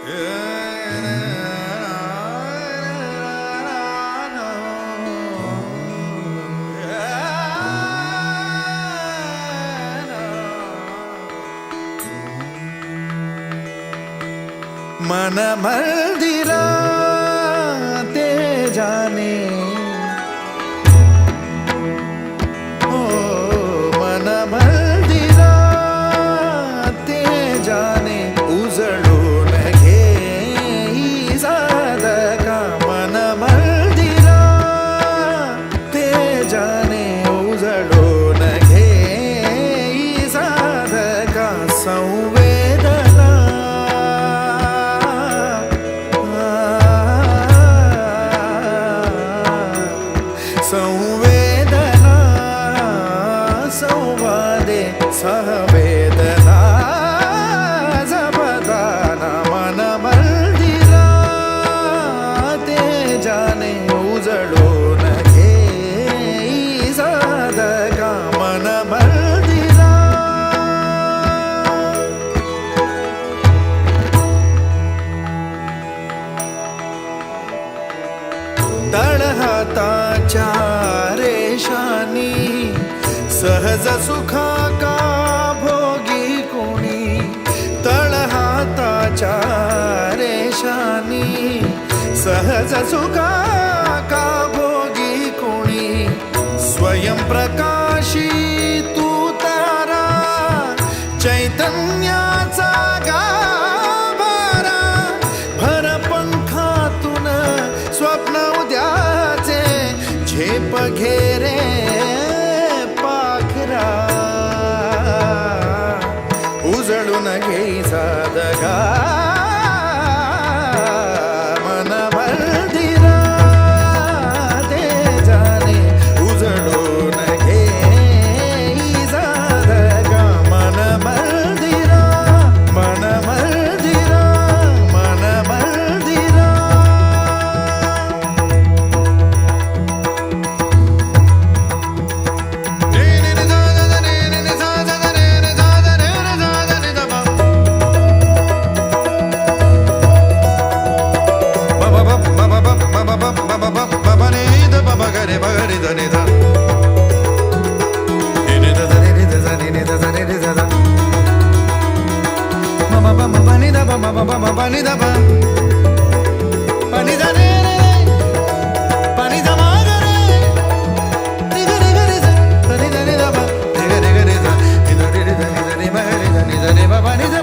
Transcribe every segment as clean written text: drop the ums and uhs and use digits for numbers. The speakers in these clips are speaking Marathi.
मन मंदिरा ते जाने ओ मन मंदिरा ते जाने उजळून घे ही साधका मन मंदिरा ते जाने उजळून घे ही साधका संवेदना संवेदना संवादे सहवेदना जपदाना मन मंदिरा ते जाने उजळून घे ही साधका मन मंदिरा तळहाताच्या रेषानी सहज सुखा का भोगी कोणी तळहाताच्या रेषानी सहज सुखा का भोगी कोणी स्वयंप्रकाशी तू तारा चैतन्याचा गाभारा भर पंखातून स्वप्न उद्याचे झेप घेरे पाखरा उजळून घे साधका मन मंदिरा ते जाने उजळून घे ही साधका मन मंदिरा मन मंदिरा मन मंदिरा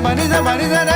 Bunny